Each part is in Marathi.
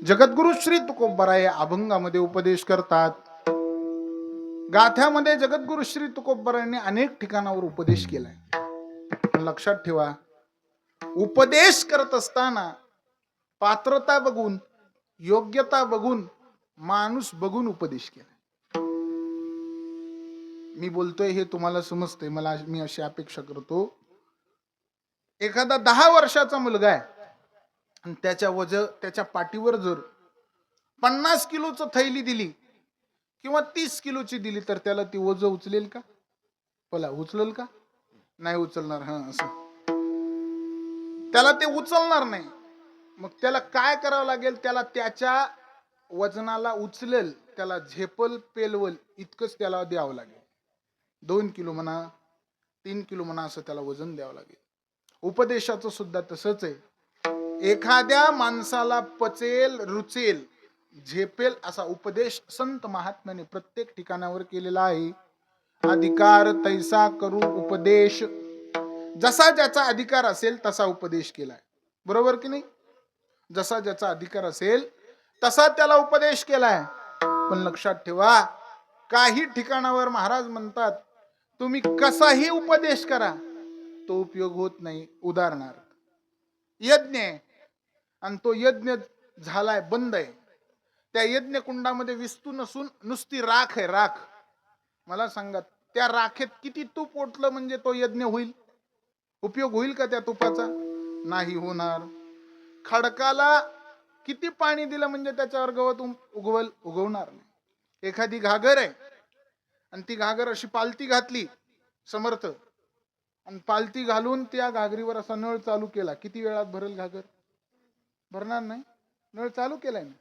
जगद्गुरु श्री तुकोबराय अभंगामध्ये उपदेश करतात. गाथ्यामध्ये जगद्गुरु श्री तुकोबरायांनी अनेक ठिकाणावर उपदेश केलाय. लक्षात ठेवा, उपदेश करत असताना पात्रता बघून, योग्यता बघून, माणूस बघून उपदेश केला. मी बोलतोय हे तुम्हाला समजतंय. मी अशी अपेक्षा करतो, एखादा 10 वर्षाचा मुलगा आहे आणि त्याच्या पाठीवर जर 50 किलोचं थैली दिली किंवा 30 किलोची दिली तर त्याला ती ओझं उचलेल का? बोला, उचलेल का? नाही उचलणार. असं त्याला ते उचलणार नाही. मग त्याला काय करावं लागेल? त्याला त्याच्या वजनाला उचलेल, त्याला झेपल पेलवल इतकंच त्याला द्यावं लागेल. 2 किलो म्हणा, 3 किलो म्हणा, असं त्याला वजन द्यावं लागेल. उपदेशाचं सुद्धा तसंच आहे. एखाद्या माणसाला पचेल, रुचेल, झेपेल असा उपदेश संत महात्म्याने प्रत्येक ठिकाणावर केलेला आहे. अधिकार तैसा करू उपदेश. जसा ज्याचा अधिकार असेल तसा उपदेश केलाय. बरोबर की नाही? जसा ज्याचा अधिकार असेल तसा त्याला उपदेश केलाय. पण लक्षात ठेवा, काही ठिकाणावर महाराज म्हणतात तुम्ही कसाही उपदेश करा तो उपयोग होत नाही. उदाहरणार्थ यज्ञ आहे आणि तो यज्ञ झालाय, बंद आहे. त्या यज्ञ कुंडामध्ये विस्तू नसून नुसती राख आहे, राख. मला सांगा, त्या राखेत किती तूप ओतलं म्हणजे तो यज्ञ होईल? उपयोग होईल का त्या तुपाचा? नाही होणार. खडकाला किती पाणी दिलं म्हणजे त्याच्यावर गवत उगवणार नाही. एखादी घागर आहे आणि ती घागर अशी पालती घातली समर्थ, आणि पालती घालून त्या घागरीवर असा नळ चालू केला, किती वेळात भरेल घागर? भरणार नाही. नळ चालू केलाय ना,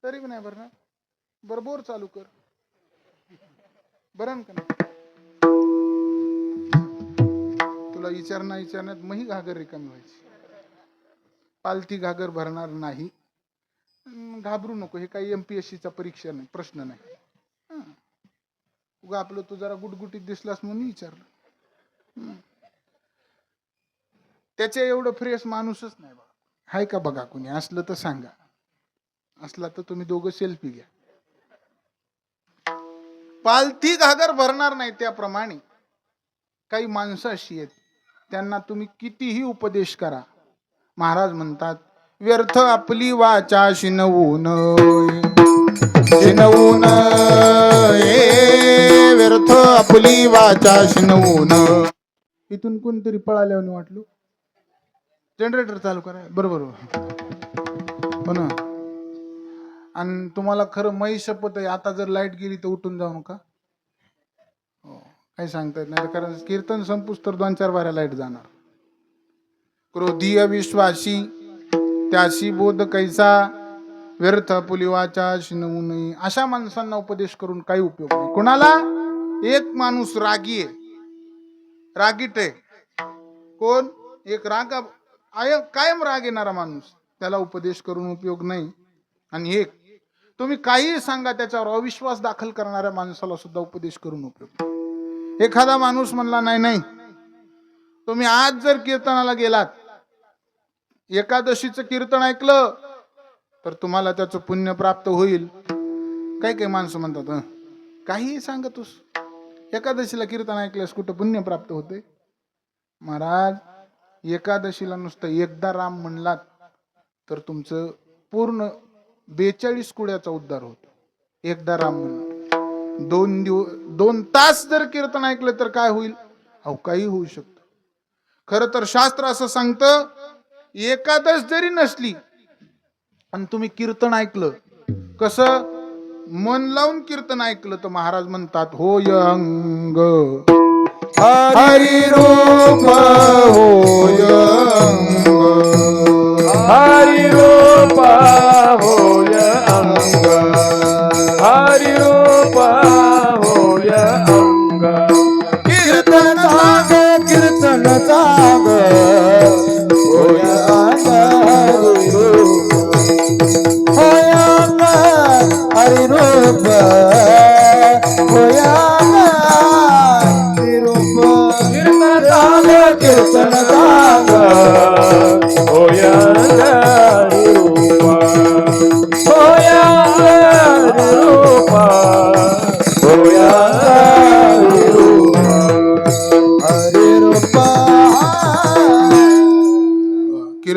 तरी नाही भरणार. बरोबर चालू कर, भरण का नाही? तुला विचारण्यात मही घागर रिकामी व्हायची. पालती घागर भरणार नाही. घाबरू नको, हे काही MPSCचा परीक्षा नाही, प्रश्न नाही. उगा आपलं तू जरा गुटगुटीत दिसलास म्हणून विचारलं. त्याच्या एवढं फ्रेश माणूसच नाही बघा. हाय का बघा कोणी? असलं तर सांगा. असला तर तुम्ही दोघं सेल्फी घ्या. पालथी घागर भरणार नाही. त्याप्रमाणे काही माणसं अशी आहेत, त्यांना तुम्ही कितीही उपदेश करा, महाराज म्हणतात व्यर्थ आपली वाचा शिनवून, शिनवून व्यर्थ आपली वाचा शिनवून. इथून कोणतरी पळाल्यावर वाटलो जनरेटर चालू करा. बरोबर हो ना. आणि तुम्हाला खरं मै शपथ आहे, आता जर लाईट गेली तर उठून जाऊ नका. हो, काही सांगता येत नाही, कारण कीर्तन संपूस तर 2-4 वाऱ्या लाईट जाणार. क्रोधी अविश्वासी त्याशी बोध कैसा, व्यर्थ आपली वाचा शिनवू नये. अशा माणसांना उपदेश करून काही उपयोग नाही. कोणाला? एक माणूस रागी आहे, रागीट आहे. कोण? एक कायम राग येणारा माणूस, त्याला उपदेश करून उपयोग नाही. आणि एक तुम्ही काही सांगा त्याच्यावर अविश्वास दाखल करणाऱ्या माणसाला सुद्धा उपदेश करून उपयोग. एखादा माणूस म्हणला नाही, तुम्ही आज जर कीर्तनाला गेलात, एकादशीचं कीर्तन ऐकलं तर तुम्हाला त्याचं पुण्य प्राप्त होईल. काही माणसं म्हणतात काही सांगतोस, एकादशीला कीर्तन ऐकल्यास कुठं पुण्य प्राप्त होते? महाराज, एकादशीला नुसतं एकदा राम म्हणलात तर तुमचं पूर्ण 42 कुड्याचा उद्धार होतो. एकदा राम म्हणला. 2 तास जर कीर्तन ऐकलं तर काय होईल? काही होऊ शकतं. खरं तर शास्त्र असं सांगतं, एकादश जरी नसली आणि तुम्ही कीर्तन ऐकलं, कसं मन लावून कीर्तन ऐकलं, तर महाराज म्हणतात होय अंग हरी रूप, होय अंग हरि रूप होय अंग, हरि रूप होय अंग. कीर्तन जाग, कीर्तन जाग, होय अंग हरि रूप, होय अंग हरि रूप, होय अंग हरि रूप. कीर्तन जाग, कीर्तन जाग, होय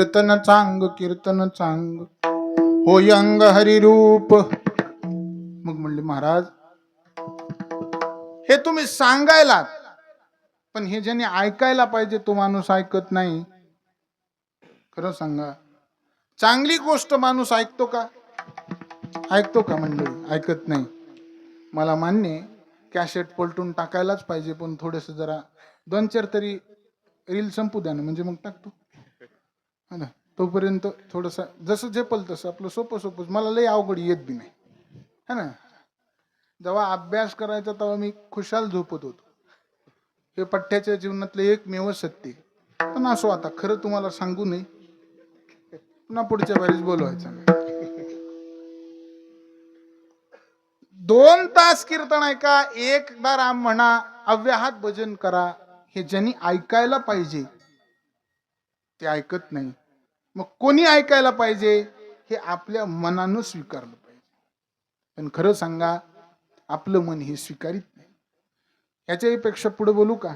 कीर्तन चांग होय अंग हरिरूप. मग म्हणले महाराज हे तुम्ही सांगायला, पण हे ज्याने ऐकायला पाहिजे तो माणूस ऐकत नाही. खरं सांगा, चांगली गोष्ट माणूस ऐकतो का? ऐकतो का मंडळी? ऐकत नाही. मला मान्य आहे, कॅसेट पलटून टाकायलाच पाहिजे, पण थोडस जरा 2-4 तरी रील संपू द्या ना, म्हणजे मग टाकतो है ना. तोपर्यंत थोडस जसं झेपल तसं आपलं सोपं सोपं. मला लय अवघड येत बी नाही है ना. जेव्हा अभ्यास करायचा तेव्हा मी खुशाल झोपत होतो. हे पठ्याच्या जीवनातले एकमेव सत्य. पण असो, आता खरं तुम्हाला सांगू नये, पुन्हा पुढच्या वेळेस बोलवायचं नाही. 2 तास कीर्तन ऐका, एकदा राम म्हणा, अव्याहात भजन करा. हे ज्यांनी ऐकायला पाहिजे ते ऐकत नाही. मग कोणी ऐकायला पाहिजे? हे आपल्या मनानं स्वीकारलं पाहिजे. पण खरं सांगा, आपलं मन हे स्वीकारित नाही. याच्याही पेक्षा पुढे बोलू का?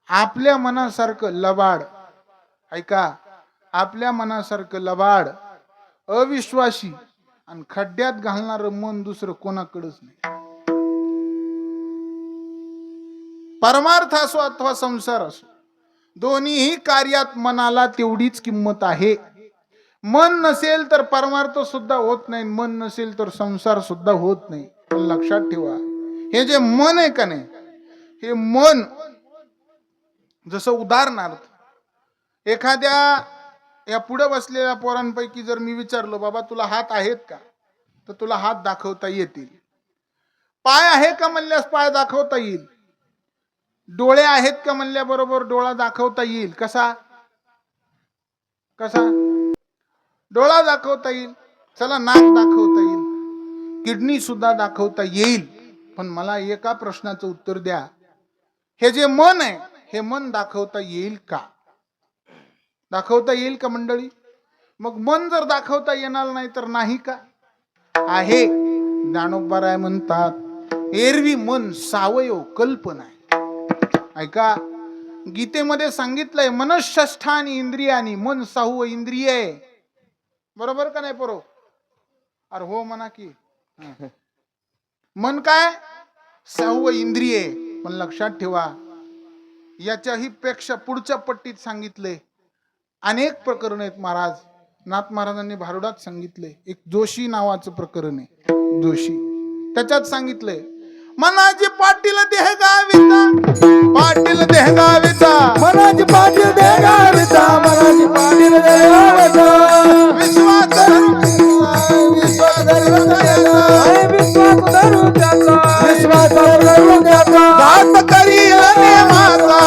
आपल्या मनासारखं लबाड, ऐका, आपल्या मनासारखं लबाड, अविश्वासी आणि खड्ड्यात घालणारं मन दुसरं कोणाकडेच नाही. परमार्थ असो अथवा संसार असो, दोन्हीही कार्यात मनाला तेवढीच किंमत आहे. मन नसेल तर परमार्थ सुद्धा होत नाही, मन नसेल तर संसार सुद्धा होत नाही. पण लक्षात ठेवा, हे जे मन आहे का नाही, हे मन जसं उदाहरणार्थ एखाद्या या पुढे बसलेल्या पोरांपैकी जर मी विचारलो, बाबा तुला हात आहेत का? तर तुला हात दाखवता येतील. पाय आहे का म्हणल्यास पाय दाखवता येईल. डोळे आहेत का म्हणल्याबरोबर डोळा दाखवता येईल. कसा कसा डोळा दाखवता येईल. चला, नाक दाखवता येईल, किडनी सुद्धा दाखवता येईल. पण मला एका प्रश्नाचं उत्तर द्या, हे जे मन आहे हे मन दाखवता येईल का? दाखवता येईल का मंडळी? मग मन जर दाखवता येणार नाही तर नाही का? आहे. ज्ञानोबराय म्हणतात, एरवी मन सावयव कल्पना आहे. ऐका, गीतेमध्ये सांगितलंय, मनःष्ठानी इंद्रियानी, मन 6 इंद्रिय आहे. बरोबर का नाही पोरो? अरे हो म्हणा की. मन काय? 6 इंद्रिय. पण लक्षात ठेवा, याच्याही पेक्षा पुढच्या पट्टीत सांगितले अनेक प्रकरण आहेत. महाराज नाथ महाराजांनी भारुडात सांगितले. एक जोशी नावाचं प्रकरण आहे, जोशी. त्याच्यात सांगितलंय, मनाची पाटील देह गाविता, पाटील देह गाविता, मनाची पाटील देह गाविता, मनाची पाटील देह गाविता. विश्वास विश्वास धरून त्याचा, विश्वास धरून त्याचा. घात करील नेमाचा,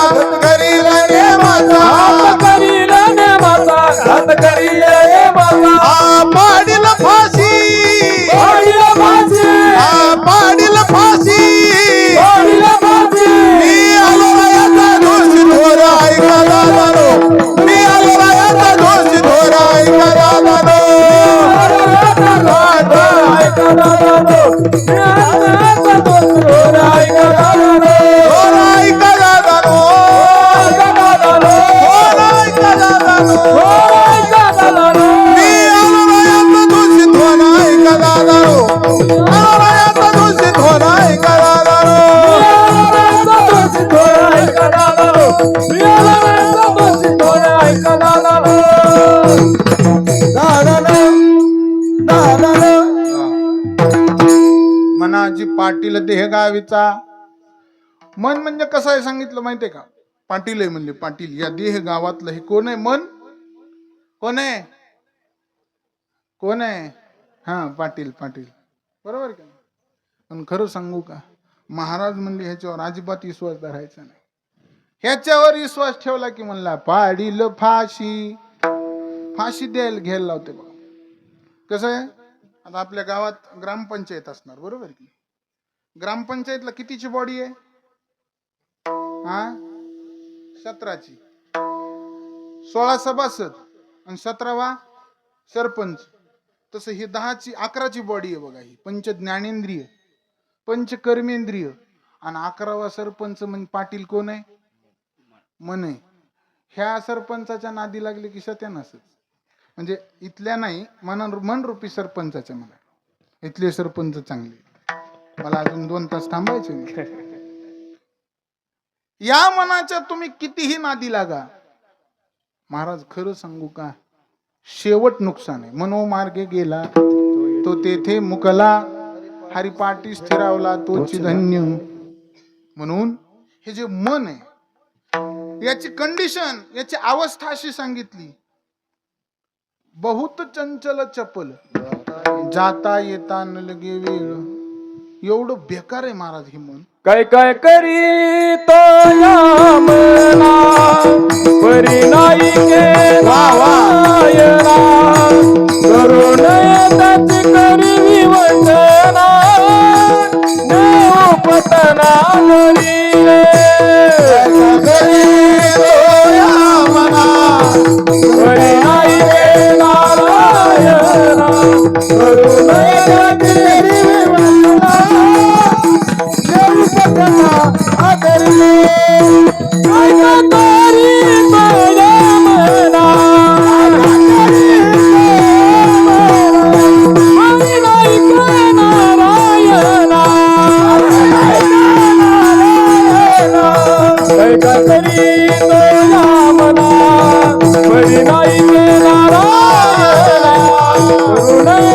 करील नेमाचा, घात करील नेमाचा, घात करील नेमाचा. पाडील फाशी, पाडील फाशी, पाडील फाशी, पाडील फाशी. मी आलो रायाचा दोषी थोर ऐका दादानो, मी आलो रायाचा दोषी थोर ऐका दादानो. ऐका दादानो, मी आत्म्याचा दोष थोर ऐका दादानो. थोर ऐका दादानो, ऐका दादानो, थोर ऐका दादानो. ऐका दादानो. मी आलो रायाचा दोषी थोर ऐका दादानो, आलो रायाचा दोषी थोर ऐका दादानो. मनाची पाटील देह गावीचा. मन म्हणजे कसं आहे सांगितलं माहितीये का? पाटील आहे म्हणजे पाटील, या देह गावातलं हे कोण आहे? मन कोण आहे? कोण आहे? हा, पाटील, पाटील. बरोबर का? पण खरं सांगू का, महाराज म्हणले ह्याच्यावर अजिबात विश्वास धरायचा नाही. ह्याच्यावर विश्वास ठेवला की म्हणला पाडील फाशी, फाशी द्यायला घ्यायला लावते बघा. कसं आहे, आता आपल्या गावात ग्रामपंचायत असणार, बरोबर की? ग्रामपंचायतला कितीची बॉडी आहे? हा, 17ची. 16 सभासद आणि 17वा सरपंच. तसं हे 11ची बॉडी आहे बघा. ही पंच ज्ञानेंद्रिय, पंच कर्मेंद्रिय, आणि 11वा सरपंच म्हणजे पाटील कोण आहे? मन आहे. ह्या सरपंचाच्या नादी लागले की सत्यानाशच. म्हणजे इथल्या नाही, मनरूपी सरपंचाच्या मला इथले सरपंच चांगले. मला अजून 2 तास थांबायचे नाही. या मनाच्या तुम्ही कितीही नादी लागा, महाराज खरं सांगू का, शेवट नुकसान आहे. मनोमार्गे गेला तो तेथे मुकला, हरिपाठी स्थिरावला तोची धन्य. म्हणून हे जे मन आहे, याची कंडिशन, याची अवस्था अशी सांगितली, बहुत चंचल चपल, जाता येता न लगे वेळ. एवढं बेकार आहे महाराज हे मन. काय काय करीत या मना परी नाही केला वायना करून त्याची करी विवंचना देव पतना करीले. करीत या मना परी नाही केला वायना करून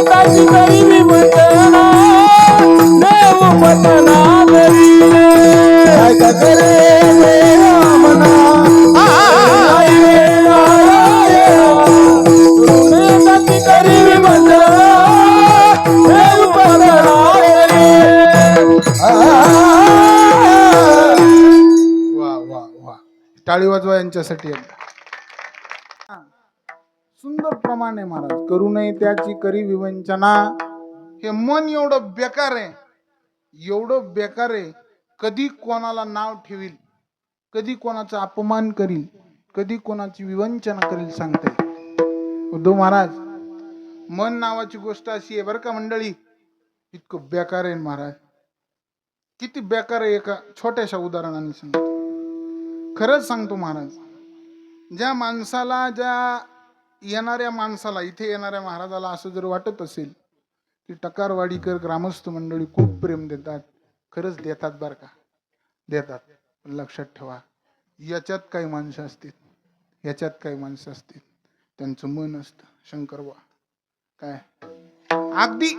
त्याची करी विवंचना टाळी वाजवा यांच्यासाठी एकदा. सुंदर प्रमाण आहे महाराज. करू नये त्याची करी विवंचना. हे मन एवढं बेकार आहे, एवढं बेकार आहे, कधी कोणाला नाव ठेवील, कधी कोणाचा अपमान करील, कधी कोणाची विवंचना करील सांगता येईल. उद्धव महाराज, मन नावाची गोष्ट अशी आहे बरं का मंडळी, इतकं बेकार आहे महाराज. किती बेकार आहे एका छोट्याशा उदाहरणाने सांगतो. खरंच सांगतो महाराज, ज्या माणसाला, ज्या येणाऱ्या माणसाला, इथे येणाऱ्या महाराजाला असं जर वाटत असेल की टकारवाडीकर ग्रामस्थ मंडळी खूप प्रेम देतात, खरंच देतात बरं का, देतात. पण लक्षात ठेवा, याच्यात काही माणसं असतील, याच्यात काही माणसं असतील, त्यांचं मन असतं शंकरबा काय, अगदी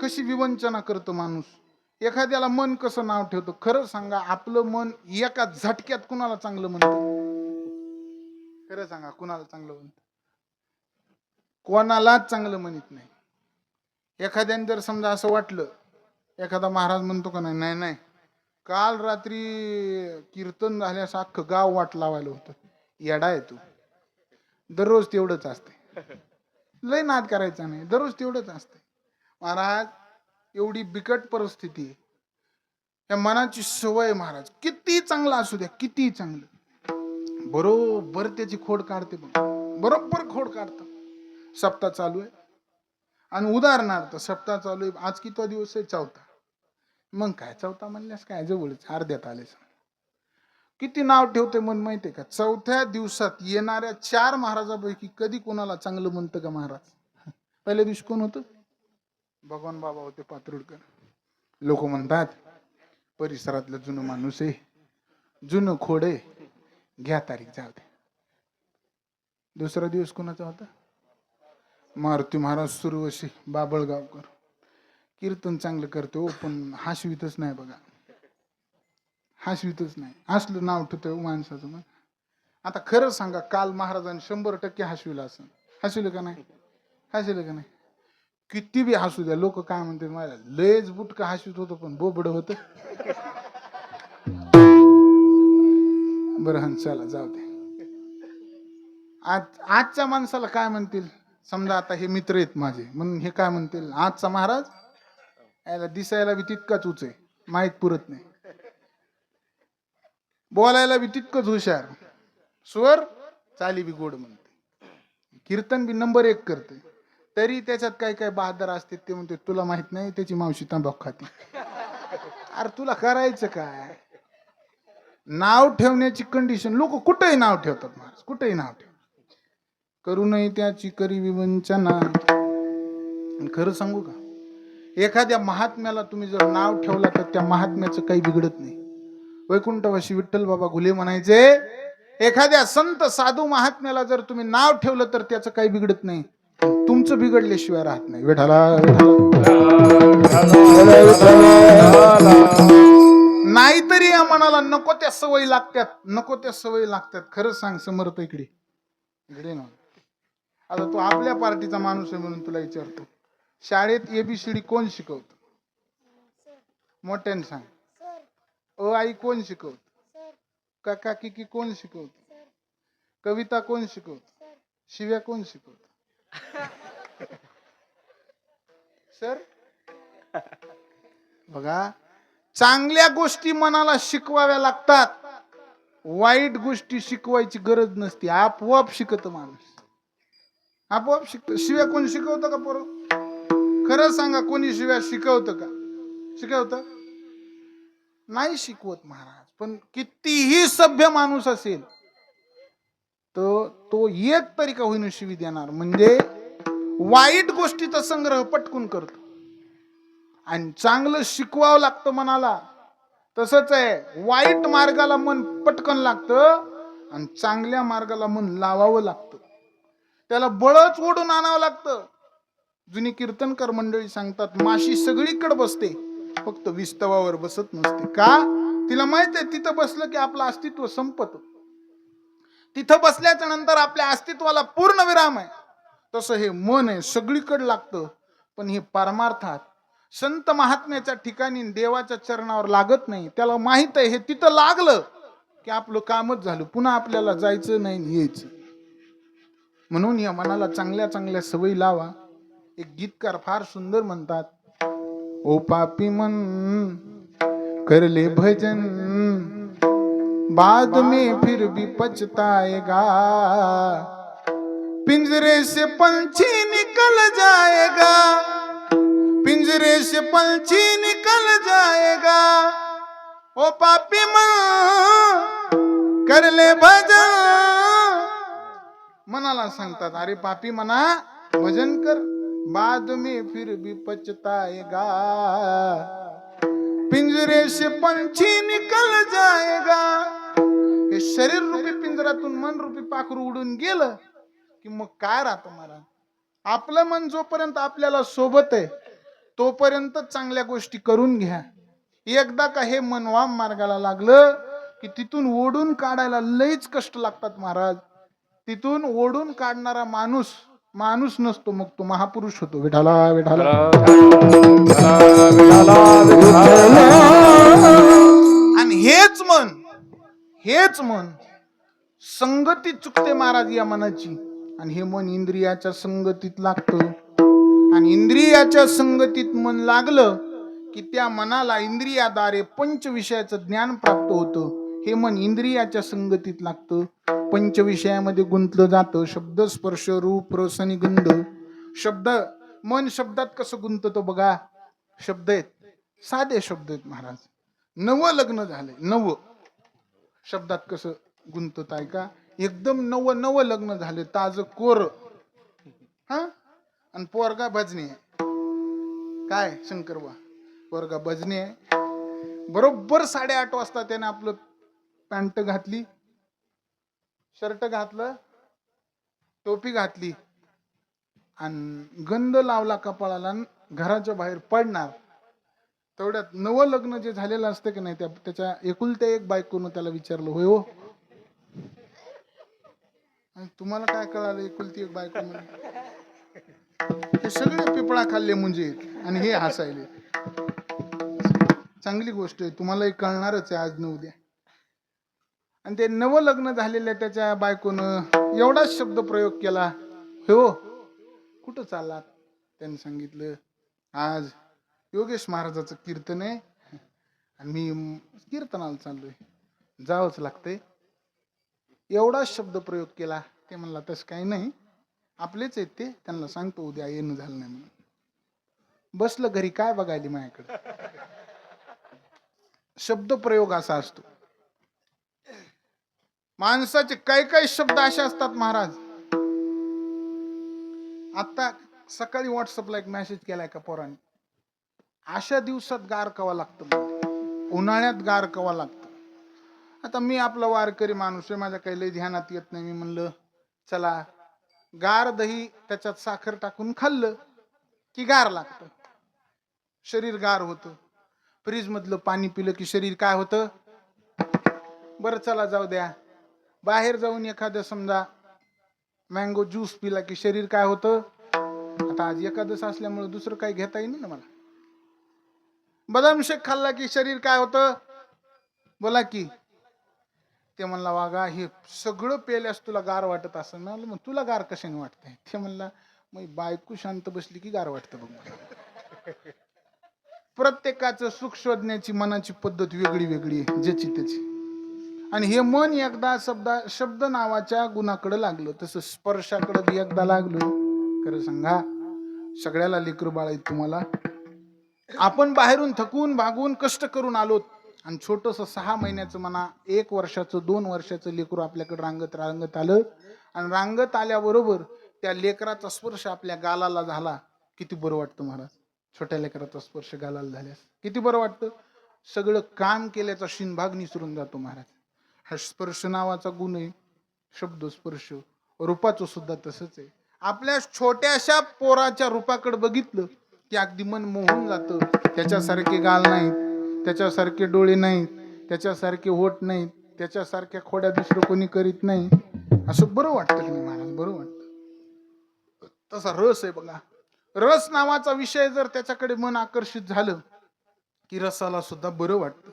कशी विवंचना करतो माणूस, एखाद्याला मन कसं नाव ठेवतो. खरं सांगा, आपलं मन एका झटक्यात कुणाला चांगलं म्हणतं? खरं सांगा, कुणाला चांगलं म्हणतं? कोणालाच चांगलं म्हणत नाही. एखाद्याने जर समजा असं वाटलं, एखादा महाराज म्हणतो का नाही, नाही काल रात्री कीर्तन झाल्यास अख्खं गाव वाट लावायला होतं, येडा आहे तू. दररोज तेवढंच असते, लय नाद करायचा नाही, दररोज तेवढंच असते. महाराज, एवढी बिकट परिस्थिती आहे. या मनाची सवय महाराज, किती चांगला असू द्या, किती चांगलं, बरोबर त्याची खोड काढते, बरोबर खोड काढतं. सप्ताह चालू आहे, आणि उदाहरणार्थ सप्ताह चालू आहे, आज किती दिवस आहे? 4था. मग काय 4था म्हणल्यास काय, जवळच अर्ध्यात आले. किती नाव ठेवते मन माहितीये का? 4थ्या दिवसात येणाऱ्या 4 महाराजापैकी कधी कोणाला चांगलं म्हणतं का महाराज? पहिल्या दिवशी कोण होतं? भगवान बाबा होते पात्रुडकर. लोक म्हणतात परिसरातलं जुनं माणूस आहे, जुनं खोड आहे, घ्या तारीख, जाऊ दे. दुसरा दिवस कोणाचा होता? मारुती महाराज सुरवशी बाबळगावकर. कीर्तन चांगलं करतो, पण हाशवितच नाही बघा, हाशवितच नाही. असलं नाव ठेवतं माणसाचं. मग आता खरं सांगा, काल महाराजांनी 100% हाशविलं असं, हाशविलं का नाही? हाशविलं का नाही? किती बी हसू द्या, लोक काय म्हणते, मला लयच बुटका हसवीत होतं, पण बोबड होतं. बरं, चला जाऊ दे. आजच्या माणसाला काय म्हणतील? समजा आता हे मित्र आहेत माझे, म्हणून हे काय म्हणतील, आजचा महाराज याला दिसायला बी तितकाच उच आहे, माहित पुरत नाही, बोलायला बी तितकंच हुशार, स्वर चाली बी गोड म्हणते, कीर्तन बी नंबर 1 करते, तरी त्याच्यात काय काय बहादर असते. ते म्हणते तुला माहित नाही त्याची मावशी तांबाखू खाती. अरे तुला करायचं काय? नाव ठेवण्याची कंडिशन, लोक कुठेही नाव ठेवतात महाराज, कुठेही नाव ठेवतात. करू नये त्याची करी विवंचना. आणि खरं सांगू का, एखाद्या महात्म्याला तुम्ही जर नाव ठेवला तर त्या महात्म्याचं काही बिघडत नाही. वैकुंठवासी विठ्ठल बाबा घुले म्हणायचे, एखाद्या संत साधू महात्म्याला जर तुम्ही नाव ठेवलं तर त्याचं काही बिघडत नाही, तुमचं बिघडल्याशिवाय राहत नाही. विठाला नाहीतरी या मनाला नको त्या सवयी लागतात, नको त्या सवयी लागतात. खरं सांग समर्थ, इकडे इकडे ना. आता तू आपल्या पार्टीचा माणूस आहे म्हणून तुला विचारतो, शाळेत एबीसीडी कोण शिकवत? मोठ्याने सांग. ओ आई कोण शिकवत? काका किकी कोण शिकवत? कविता कोण शिकवत? शिव्या कोण शिकवत? सर बघा, चांगल्या गोष्टी मनाला शिकवाव्या लागतात, वाईट गोष्टी शिकवायची गरज नसते. आपोआप शिकत माणूस, आपोआप शिकत. शिव्या कोण शिकवतं का पोरं? खरं सांगा, कोणी शिव्या शिकवतं का? शिकवतं? नाही शिकवत महाराज. पण कितीही सभ्य माणूस असेल तर तो एक तरी का होईन शिवी देणार. म्हणजे वाईट गोष्टीचा संग्रह पटकून करतो आणि चांगलं शिकवावं लागतं मनाला. तसंच आहे, वाईट मार्गाला मन पटकन लागतं आणि चांगल्या मार्गाला मन लावावं लागतं. त्याला बळच ओढून आणावं लागतं. जुनी कीर्तनकार मंडळी सांगतात, माशी सगळीकडे बसते, फक्त विस्तवावर बसत नसते. का? तिला माहित आहे तिथं बसलं की आपलं अस्तित्व संपत. तिथं बसल्याच्या नंतर आपल्या अस्तित्वाला पूर्ण विराम आहे. तसं हे मन आहे, सगळीकडे लागतं, पण हे परमार्थात संत महात्म्याच्या ठिकाणी देवाच्या चरणावर लागत नाही. त्याला माहित आहे हे तिथं लागलं की आपलं कामच झालं, पुन्हा आपल्याला जायचं नाही, यायचं. म्हणून या मनाला चांगल्या चांगल्या सवयी लावा. एक गीतकार फार सुंदर म्हणतात, ओ पापी मन करले भजन, बाद में फिर भी पछताएगा, पिंजरे से पंछी निकल जाएगा, पिंजरे से पंछी निकल जाएगा, ओ पापी मन कर ले भजन. मनाला सांगतात, अरे पापी मना भजन कर, बाद में फिर भी पछताएगा, पिंजरे से पंछी निकल जाएगा. हे शरीर रूपी पिंजरातून मन रूपी पाखरू उडून गेलं की मग काय राहतं महाराज? आपलं मन जोपर्यंत आपल्याला सोबत आहे तोपर्यंत चांगल्या गोष्टी करून घ्या. एकदा का हे मन वाम मार्गाला लागलं की तिथून ओढून काढायला लईच कष्ट लागतात महाराज. तिथून ओढून काढणारा माणूस नसतो, मग तो महापुरुष होतो. विठाला विठाला. आणि हेच मन संगतीत चुकते महाराज या मनाची. आणि हे मन इंद्रियाच्या संगतीत लागतं. आणि इंद्रियाच्या संगतीत मन लागलं की त्या मनाला इंद्रियाद्वारे पंच विषयाचं ज्ञान प्राप्त होतं. हे मन इंद्रियाच्या संगतीत लागतं, पंच विषयामध्ये गुंतलं जातं. शब्द स्पर्श रूप रस आणि गंध. मन शब्दात कसं गुंततो बघा. शब्द आहेत, साधे शब्द आहेत महाराज. नवं लग्न झालंय, नवं शब्दात कसं गुंतत आहे का? एकदम नवं लग्न झाले, ताज कोर, हा, आणि पोरगा भजनी आहे. काय शंकरबा, पोरगा भजनी आहे. बरोबर 8:30 वाजता त्याने आपलं पॅन्ट घातली, शर्ट घातलं, टोपी घातली आणि गंध लावला कपाळाला, घराच्या बाहेर पडणार. तेवढ्यात नवं लग्न जे झालेलं असतं की नाही, त्याच्या एकुलत्या एक बायकोनं त्याला विचारलं, होय हो, तुम्हाला काय कळालं एकुलती एक बायको म्हणजे? हे सगळे पिपळा खाल्ले म्हणजे आणि हे हसायले. चांगली गोष्ट आहे, तुम्हालाही कळणारच आहे आज न उद्या. आणि ते नवं लग्न झालेल्या त्याच्या बायकोनं एवढाच शब्द प्रयोग केला, हो कुठं चाललात? त्यांनी सांगितलं, आज योगेश महाराजाचं कीर्तन आहे आणि मी कीर्तनाला चाललोय, जावंच लागतंय. एवढाच शब्द प्रयोग केला. ते म्हणला, तसं काही नाही, आपलेच आहेत ते, त्यांना सांगतो उद्या येणं झालं नाही म्हणून. बसलं घरी, काय बघायली माझ्याकडे. शब्द प्रयोग असा असतो. माणसाचे काही काही शब्द असे असतात महाराज. आता सकाळी व्हॉट्सअपला एक मेसेज केलाय का पोराने, अशा दिवसात गार कवा लागतं, उन्हाळ्यात गार कवा लागतं. आता मी आपला वारकरी माणूस आहे, माझ्या काही लय ध्यानात येत नाही. मी म्हणलं चला गार दही त्याच्यात साखर टाकून खाल्लं की गार लागतं, शरीर गार होतं. फ्रीज मधलं पाणी पिलं की शरीर काय होतं. बरं चला जाऊ द्या, बाहेर जाऊन एखादं समजा मँगो ज्यूस पिला की शरीर काय होतं. आता आज एकादश असल्यामुळे दुसरं काही घेता येईल ना मला. बदाम शेक खाल्ला की शरीर काय होतं, बोला की. ते म्हणला वागा हे सगळं पेल्यास तुला गार वाटत असं. म्हणलं मग तुला गार कशाने वाटतंय. ते म्हणला मग बायको शांत बसली की गार वाटतं बघ मला. प्रत्येकाचं सुख शोधण्याची मनाची पद्धत वेगळी वेगळी आहे, ज्याची त्याची. आणि हे मन एकदा शब्द नावाच्या गुणाकडे लागलं, तसं स्पर्शाकडे बी एकदा लागलो. खरं सांगा सगळ्याला लेकरू बाळ आहेत तुम्हाला. आपण बाहेरून थकून भागून कष्ट करून आलोत आणि छोटस 6 महिन्याचं म्हणा 1 वर्षाचं 2 वर्षाचं लेकरू आपल्याकडे रांगत आलं. आणि रांगत आल्याबरोबर त्या लेकराचा स्पर्श आपल्या गालाला झाला, किती बरं वाटतं महाराज. छोट्या लेकराचा स्पर्श गालाला झाल्यास किती बरं वाटतं. सगळं काम केल्याचा शिनभाग निसरून जातो महाराज. हा स्पर्श नावाचा गुण आहे, शब्द स्पर्श. रूपाचं सुद्धा तसंच आहे. आपल्या छोट्याशा पोराच्या रूपाकडे बघितलं की अगदी मन मोहून जातं. त्याच्यासारखे गाल नाहीत, त्याच्यासारखे डोळे नाहीत, त्याच्यासारखे होठ नाहीत, त्याच्यासारख्या खोड्या दुसरं कोणी करीत नाही. असं बरं वाटतं की नाही महाराज, बरं वाटतं. तसा रस आहे बघा. रस नावाचा विषय जर त्याच्याकडे मन आकर्षित झालं की रसाला सुद्धा बरं वाटतं.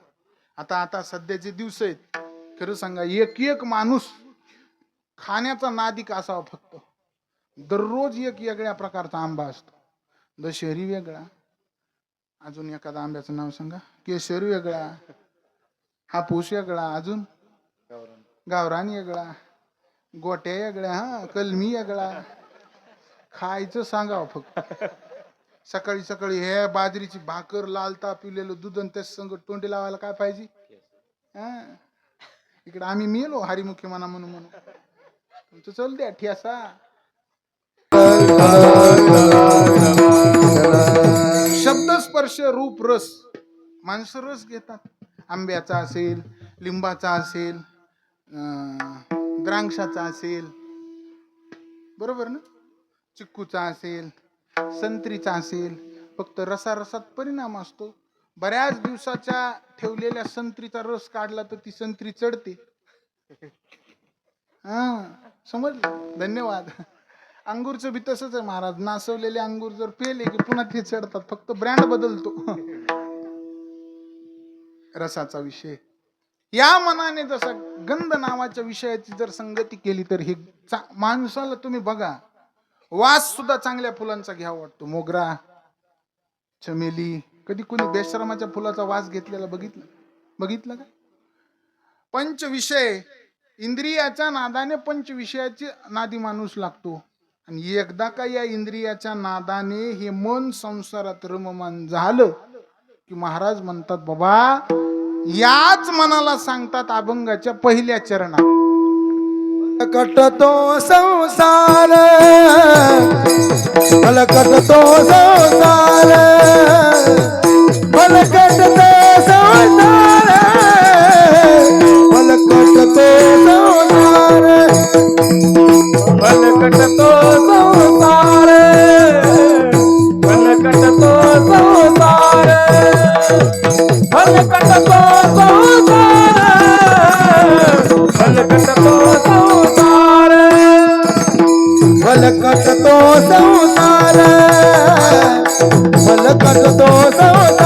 आता सध्याचे दिवस आहेत, खरं सांगा एक माणूस खाण्याचा नादिक असावा फक्त. दररोज एक वेगळ्या प्रकारचा आंबा असतो. दशहरी वेगळा, अजून एखादा आंब्याचं नाव सांगा. केशर वेगळा, हापूस वेगळा, अजून गावरान वेगळा, गोट्या वेगळ्या, हा कलमी वेगळा. खायचं सांगावं फक्त. सकाळी सकाळी हे बाजरीची भाकर, लाल ताप पिलेलं दूध आणि त्याच संग तोंडी लावायला काय पाहिजे. हा इकडे आम्ही मेलो हरिमुखी म्हणा म्हणून तुमचं चल द्या ठेसा. शब्द स्पर्श रूप रस. माणसं रस घेतात. आंब्याचा असेल, लिंबाचा असेल, द्राक्षाचा असेल, बरोबर ना, चिक्कूचा असेल, संत्रीचा असेल. फक्त रसारसात परिणाम असतो. बऱ्याच दिवसाच्या ठेवलेल्या संत्रीचा रस काढला तर ती संत्री चढते. हा समजलं, धन्यवाद. अंगूरचं बी तसंच आहे महाराज. नासवलेले अंगूर जर पेले की पुन्हा ते चढतात, फक्त ब्रँड बदलतो. रसाचा विषय. या मनाने जसा गंध नावाच्या विषयाची जर संगती केली तर हे माणसाला तुम्ही बघा, वास सुद्धा चांगल्या फुलांचा घ्यावा वाटतो. मोगरा, चमेली. कधी कोणी बेशरमाच्या फुलाचा वास घेतलेला बघितलं का. पंचविषय, इंद्रियाच्या नादाने पंचविषयाची नादी माणूस लागतो. आणि एकदा का या इंद्रियाच्या नादाने हे मन संसारात रममान झालं की महाराज म्हणतात बाबा, याच मनाला सांगतात अभंगाच्या पहिल्या चरणात, कटतो संसार, मला कटतो संसार, मला कटतो संसार, मला कटतो संसार, मला कटतो संसार, मला कटतो संसार, मला कटतो संसार, मला कटतो संसार, मला कटतो संसार, मला कटतो संसार.